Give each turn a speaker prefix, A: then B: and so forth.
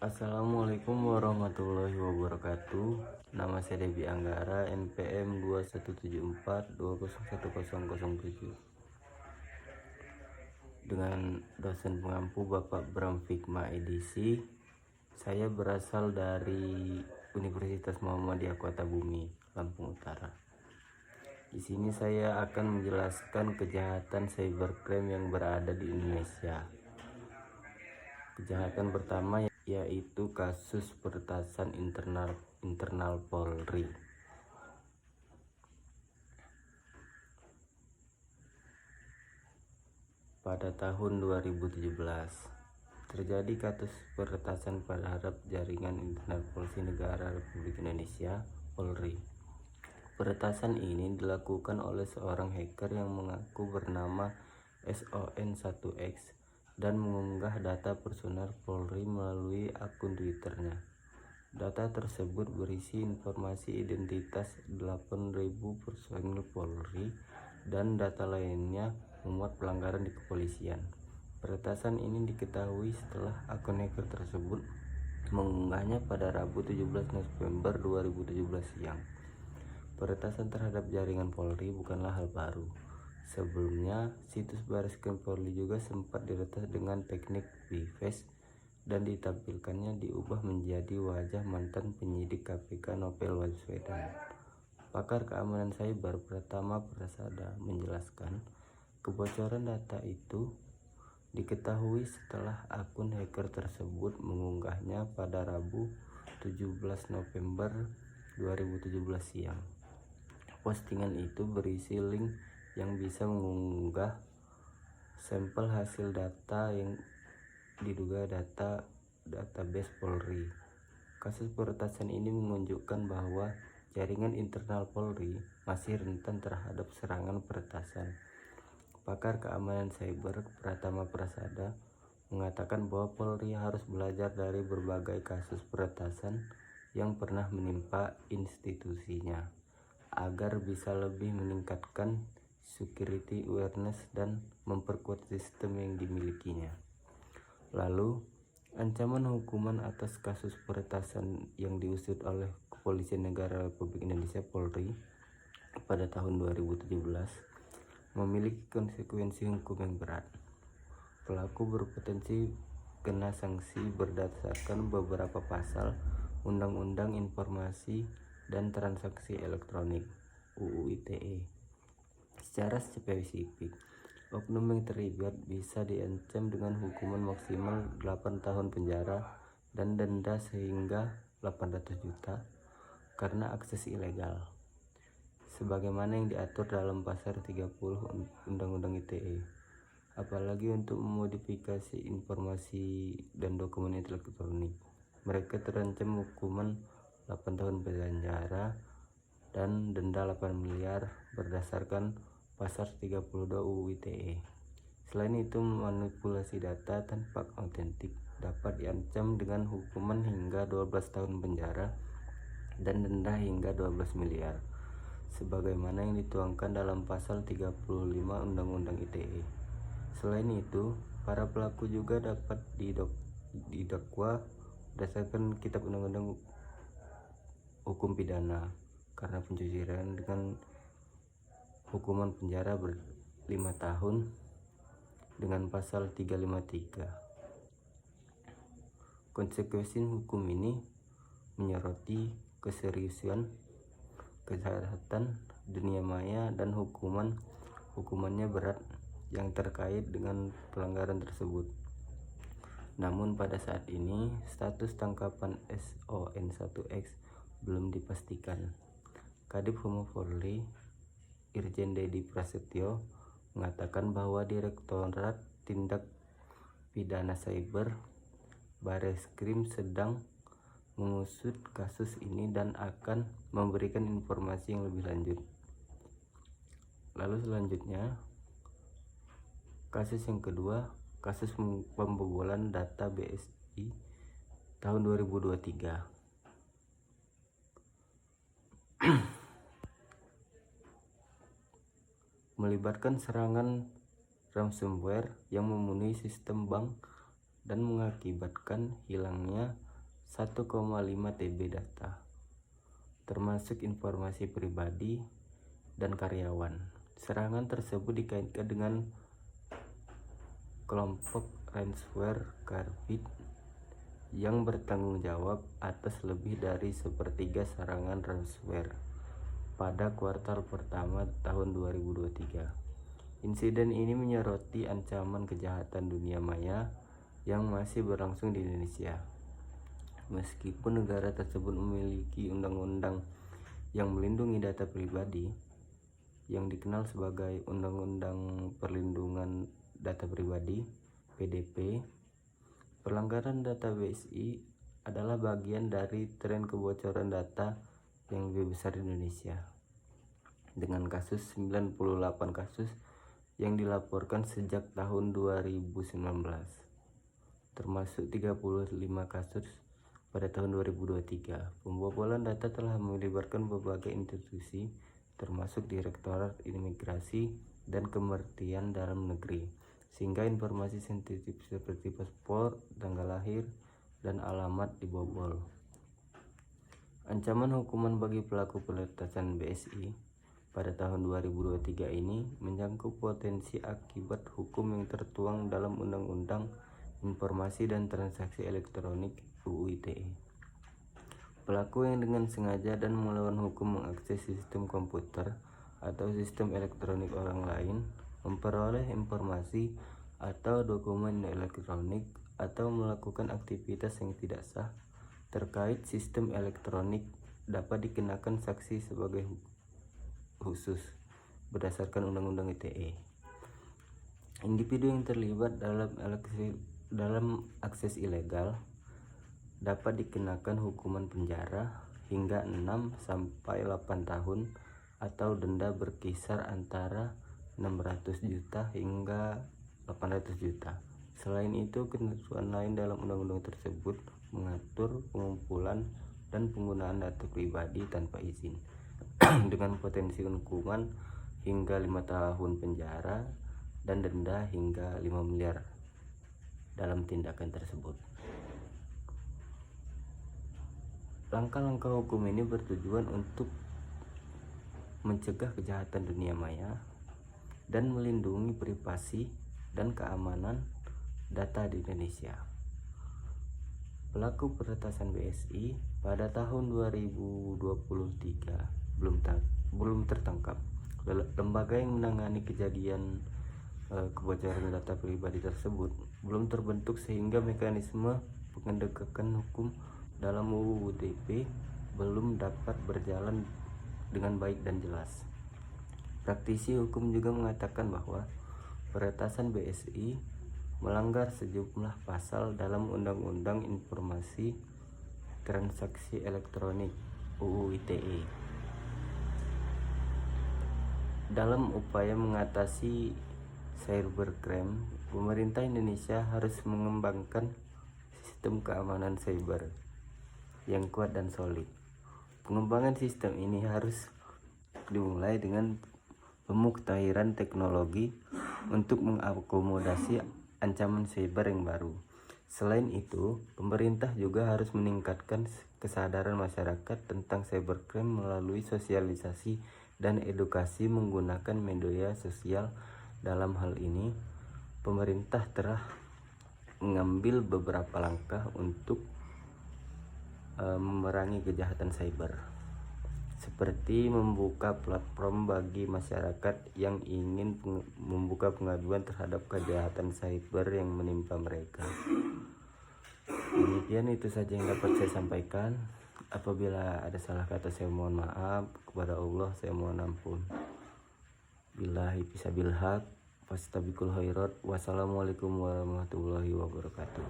A: Assalamualaikum warahmatullahi wabarakatuh. Nama saya Debi Anggara, NPM 2174201007. Dengan dosen pengampu Bapak Bram Fikma edisi. Saya berasal dari Universitas Muhammadiyah Kota Bumi, Lampung Utara. Di sini saya akan menjelaskan kejahatan cybercrime yang berada di Indonesia. Kejahatan pertama yaitu kasus peretasan internal Polri. Pada tahun 2017 terjadi kasus peretasan terhadap jaringan internal Polisi Negara Republik Indonesia Polri. Peretasan ini dilakukan oleh seorang hacker yang mengaku bernama SON1X dan mengunggah data personal Polri melalui akun Twitternya. Data tersebut berisi informasi identitas 8.000 personil Polri dan data lainnya memuat pelanggaran di kepolisian. Peretasan ini diketahui setelah akun hacker tersebut mengunggahnya pada Rabu 17 November 2017 siang. Peretasan terhadap jaringan Polri bukanlah hal baru. Sebelumnya, situs Baris Krim Polri juga sempat diretas dengan teknik V-Face dan ditampilkannya diubah menjadi wajah mantan penyidik KPK Novel Baswedan. Pakar keamanan cyber Pratama Prasada menjelaskan, kebocoran data itu diketahui setelah akun hacker tersebut mengunggahnya pada Rabu 17 November 2017 siang. Postingan itu berisi link yang bisa mengunggah sampel hasil data yang diduga database Polri. Kasus peretasan ini menunjukkan bahwa jaringan internal Polri masih rentan terhadap serangan peretasan. Pakar keamanan cyber Pratama Prasada mengatakan bahwa Polri harus belajar dari berbagai kasus peretasan yang pernah menimpa institusinya agar bisa lebih meningkatkan security awareness dan memperkuat sistem yang dimilikinya. Lalu, ancaman hukuman atas kasus peretasan yang diusut oleh Kepolisian Negara Republik Indonesia Polri pada tahun 2017 memiliki konsekuensi hukum yang berat. Pelaku berpotensi kena sanksi berdasarkan beberapa pasal Undang-Undang Informasi dan Transaksi Elektronik (UU ITE). Secara spesifik, oknum yang terlibat bisa diancam dengan hukuman maksimal 8 tahun penjara dan denda sehingga 800 juta karena akses ilegal, sebagaimana yang diatur dalam pasal 30 Undang-Undang ITE. Apalagi untuk memodifikasi informasi dan dokumen elektronik, mereka terancam hukuman 8 tahun penjara dan denda 8 miliar berdasarkan pasal 32 UU ITE. Selain itu, manipulasi data tanpa autentik dapat diancam dengan hukuman hingga 12 tahun penjara dan denda hingga 12 miliar sebagaimana yang dituangkan dalam pasal 35 Undang-Undang ITE. Selain itu, para pelaku juga dapat didakwa berdasarkan Kitab Undang-Undang Hukum Pidana karena pencucian dengan hukuman penjara 5 tahun dengan pasal 353. Konsekuensi hukum ini menyoroti keseriusan kejahatan dunia maya dan hukumannya berat yang terkait dengan pelanggaran tersebut. Namun pada saat ini status tangkapan SON1X belum dipastikan. Kadif Humas Polri Irjen Dedi Prasetyo mengatakan bahwa Direktorat Tindak Pidana Cyber Bareskrim sedang mengusut kasus ini dan akan memberikan informasi yang lebih lanjut. Lalu selanjutnya, kasus yang kedua, kasus pembobolan data BSI tahun 2023. Melibatkan serangan ransomware yang memenuhi sistem bank dan mengakibatkan hilangnya 1,5 TB data, termasuk informasi pribadi dan karyawan. Serangan tersebut dikaitkan dengan kelompok ransomware Carbit yang bertanggung jawab atas lebih dari sepertiga serangan ransomware pada kuartal pertama tahun 2023. Insiden ini menyoroti ancaman kejahatan dunia maya yang masih berlangsung di Indonesia. Meskipun negara tersebut memiliki undang-undang yang melindungi data pribadi yang dikenal sebagai Undang-Undang Perlindungan Data Pribadi (PDP), pelanggaran data BSI adalah bagian dari tren kebocoran data yang lebih besar di Indonesia, dengan 98 kasus yang dilaporkan sejak tahun 2019, termasuk 35 kasus pada tahun 2023. Pembobolan data telah melibatkan berbagai institusi, termasuk Direktorat Imigrasi dan Kementerian Dalam Negeri, sehingga informasi sensitif seperti paspor, tanggal lahir, dan alamat dibobol. Ancaman hukuman bagi pelaku peretasan BSI pada tahun 2023 ini menyangkut potensi akibat hukum yang tertuang dalam Undang-Undang Informasi dan Transaksi Elektronik (UU ITE). Pelaku yang dengan sengaja dan melawan hukum mengakses sistem komputer atau sistem elektronik orang lain, memperoleh informasi atau dokumen elektronik, atau melakukan aktivitas yang tidak sah terkait sistem elektronik dapat dikenakan sanksi sebagai khusus berdasarkan Undang-Undang ITE. Individu yang terlibat dalam akses ilegal dapat dikenakan hukuman penjara hingga 6-8 tahun atau denda berkisar antara 600 juta hingga 800 juta. Selain itu, ketentuan lain dalam undang-undang tersebut mengatur pengumpulan dan penggunaan data pribadi tanpa izin dengan potensi hukuman hingga 5 tahun penjara dan denda hingga 5 miliar dalam tindakan tersebut. Langkah-langkah hukum ini bertujuan untuk mencegah kejahatan dunia maya dan melindungi privasi dan keamanan data di Indonesia. Pelaku peretasan BSI pada tahun 2023 belum tertangkap. Lembaga yang menangani kejadian kebocoran data pribadi tersebut belum terbentuk, sehingga mekanisme penegakan hukum dalam UU ITE belum dapat berjalan dengan baik dan jelas. Praktisi hukum juga mengatakan bahwa peretasan BSI melanggar sejumlah pasal dalam Undang-Undang Informasi Transaksi Elektronik (UU ITE). Dalam upaya mengatasi cybercrime, pemerintah Indonesia harus mengembangkan sistem keamanan cyber yang kuat dan solid. Pengembangan sistem ini harus dimulai dengan pemuktahiran teknologi untuk mengakomodasi ancaman cyber yang baru. Selain itu, pemerintah juga harus meningkatkan kesadaran masyarakat tentang cybercrime melalui sosialisasi dan edukasi menggunakan media sosial. Dalam hal ini, pemerintah telah mengambil beberapa langkah untuk memerangi kejahatan cyber, seperti membuka platform bagi masyarakat yang ingin membuka pengaduan terhadap kejahatan cyber yang menimpa mereka. Demikian, itu saja yang dapat saya sampaikan. Apabila ada salah kata, saya mohon maaf. Kepada Allah saya mohon ampun. Billahi fisabil haq, fastabiqul khairat. Wassalamualaikum warahmatullahi wabarakatuh.